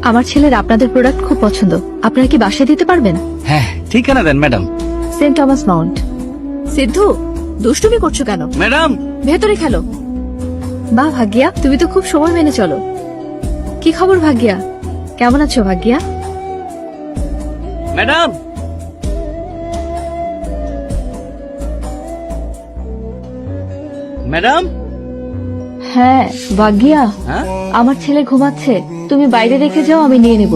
আমার ছেলের আপনাদের প্রোডাক্ট খুব পছন্দ। আপনারা কি বাসায় দিতে পারবেন? হ্যাঁ, ঠিকানা দেন ম্যাডাম। সেন্ট টমাস মাউন্ট। সিদ্ধু, দুষ্টুমি করছো কেন? ম্যাডাম, ভেতরে খেলো। বাহ ভাগ্যা, তুমি তো খুব সময় মেনে চলো। কি খবর ভাগ্যা? কেমন আছো ভাগ্যা? Madam, madam. হ্যাঁ ভাগ্যা, হ্যাঁ, আমার ছেলে ঘুমাচ্ছে, তুমি বাইরে রেখে যাও, আমি নিয়ে নেব।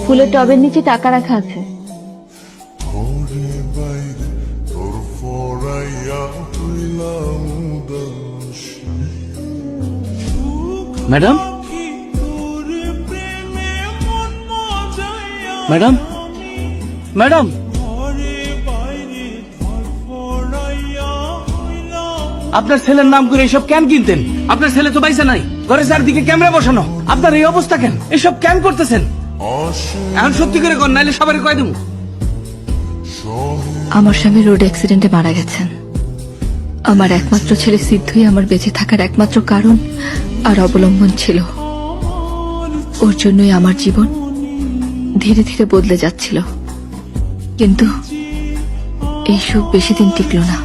ফুলের টবের নিচে টাকা রাখা আছে। Madam, madam, madam. আপনার ছেলের নাম করে এসব কেন কিনতেন? আপনার ছেলে তো বাইসা নাই, ঘরে চারদিকে ক্যামেরা বসানো। আপনার এই অবস্থা কেন? এসব কেন করতেছেন? এখন সত্যি করে কর, নাইলে সবাই কয় দেবো। আমার স্বামী রোড অ্যাক্সিডেন্টে মারা গেছেন। আমার একমাত্র ছেলে সিদ্ধুই আমার বেঁচে থাকার একমাত্র কারণ আর অবলম্বন ছিল। ওর জন্যই আমার জীবন ধীরে ধীরে বদলে যাচ্ছিল, কিন্তু এই সুখ বেশি দিন টিকল না।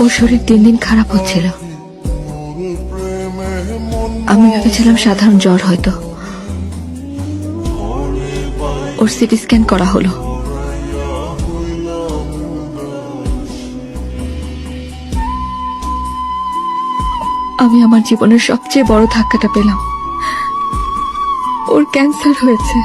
ওর শরীর দিন দিন খারাপ হচ্ছিল। আমি ভেবেছিলাম সাধারণ জ্বর হয়তো। ওর সিটি স্ক্যান করা হলো। আমি আমার জীবনের সবচেয়ে বড় ধাক্কাটা পেলাম। ওর ক্যান্সার হয়েছে।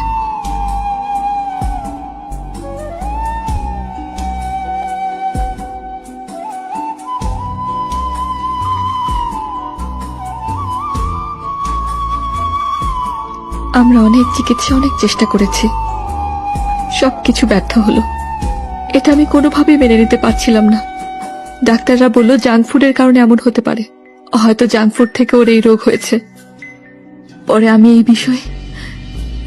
আমরা অনেক চিকিৎসা, অনেক চেষ্টা করেছি, সবকিছু ব্যর্থ হলো। এটা আমি কোনোভাবেই মেনে নিতে পারছিলাম না। ডাক্তাররা বলল জাঙ্ক ফুডের কারণে এমন হতে পারে, হয়তো জাঙ্ক ফুড থেকে ওর এই রোগ হয়েছে। পরে আমি এই বিষয়ে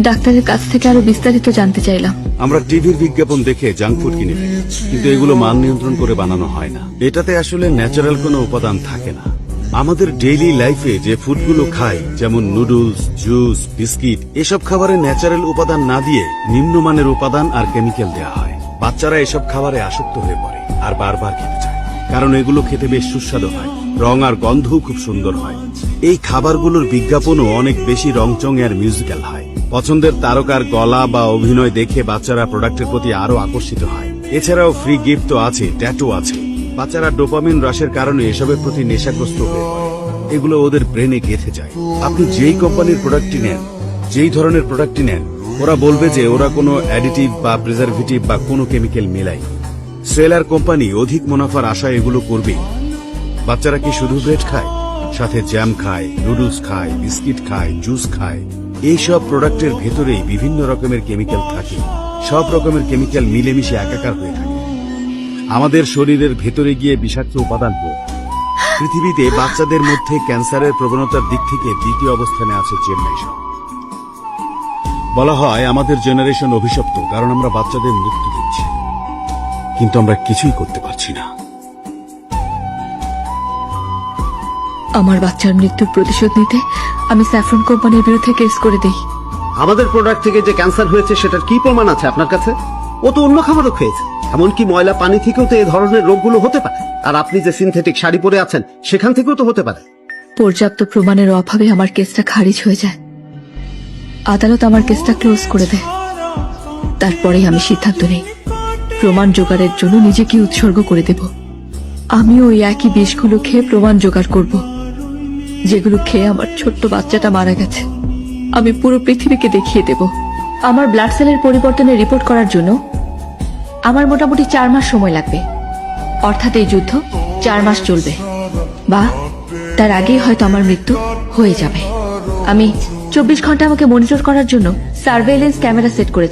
ডাক্তারের কাছ থেকে আরো বিস্তারিত জানতে চাইলাম। আমরা টিভির বিজ্ঞাপন দেখে জাঙ্ক ফুড কিনে ফেলি, কিন্তু এগুলো মান নিয়ন্ত্রণ করে বানানো হয় না। এটাতে আসলে ন্যাচারাল কোনো উপাদান থাকে না। আমাদের ডেইলি লাইফে যে ফুডগুলো খাই, যেমন নুডলস, জুস, বিস্কিট, এসব খাবারে ন্যাচারাল উপাদান না দিয়ে নিম্নমানের উপাদান আর কেমিক্যাল দেওয়া হয়। বাচ্চারা এসব খাবারে আসক্ত হয়ে পড়ে আর বারবার খেতে চায়, কারণ এগুলো খেতে বেশ সুস্বাদু হয়, রং আর গন্ধও খুব সুন্দর হয়। এই খাবারগুলোর বিজ্ঞাপনও অনেক বেশি রংচং আর মিউজিক্যাল হয়। পছন্দের তারকার গলা বা অভিনয় দেখে বাচ্চারা প্রোডাক্টের প্রতি আরো আকর্ষিত হয়। এছাড়াও ফ্রি গিফট তো আছে, ট্যাটু আছে। বাচ্চারা ডোপামিন রাশের কারণে এসবের প্রতি নেশাগ্রস্ত হয়ে পড়ে। এগুলো ওদের ব্রেনে গেঁথে যায়। আপনি যেই কোম্পানির প্রোডাক্টটি নেন, যেই ধরনের প্রোডাক্টটি নেন, ওরা বলবে যে ওরা কোনো অ্যাডিটিভ বা প্রিজারভেটিভ বা কোনো কেমিক্যাল মেলাই। সেলার কোম্পানি অধিক মুনাফার আশায় এগুলো করবে। বাচ্চারা কি শুধু ব্রেড খায়? সাথে জ্যাম খায়, নুডলস খায়, বিস্কিট খায়, জুস খায়। এইসব প্রোডাক্টের ভেতরেই বিভিন্ন রকমের কেমিক্যাল থাকে। সব রকমের কেমিক্যাল মিলেমিশে একাকার হয়ে থাকে, আমাদের শরীরের ভেতরে গিয়ে বিষাক্ত উপাদান হয়। পৃথিবীতে বাচ্চাদের মধ্যে ক্যান্সারের প্রবণতার দিক থেকে দ্বিতীয় অবস্থানে আছে চেন্নাই শহর। বলা হয় আমাদের জেনারেশন অভিশপ্ত, কারণ আমরা বাচ্চাদের মৃত্যু দিচ্ছি, কিন্তু আমরা কিছুই করতে পারছি না। আমার বাচ্চার মৃত্যুর প্রতিশোধ নিতে আমি স্যাফরন কোম্পানির বিরুদ্ধে কেস করে দেই। আমাদের প্রোডাক্ট থেকে যে ক্যান্সার হয়েছে সেটার কি প্রমাণ আছে আপনার কাছে? ও তো অন্য খাবারও খেয়েছে, এমনকি ময়লা পানি থেকেও তো এই ধরনের রোগগুলো হতে পারে। আর আপনি যে সিনথেটিক শাড়ি পরে আছেন সেখান থেকেও তো হতে পারে। পর্যাপ্ত প্রমাণের অভাবে আমার কেসটা খারিজ হয়ে যায়। আদালত আমার কেসটা ক্লোজ করে দেয়। তারপরেই আমি সিদ্ধান্ত নেই প্রমাণ জোগাড়ের জন্য নিজেকে উৎসর্গ করে দেব। আমি ওই একই বিষগুলো খেয়ে প্রমাণ জোগাড় করব, যেগুলো খেয়ে আমার ছোট্ট বাচ্চাটা মারা গেছে। আমি পুরো পৃথিবীকে দেখিয়ে দেব। আমার ব্লাড সেলের পরিবর্তনের রিপোর্ট করার জন্য আমার মোটামুটি 4 মাস সময় লাগবে। অর্থাৎ এই যুদ্ধ 4 মাস চলবে, বা তার আগেই হয়তো আমার মৃত্যু হয়ে যাবে। আমি 24 ঘন্টা আমাকে মনিটর করার জন্য সার্ভেইলেন্স ক্যামেরা সেট করে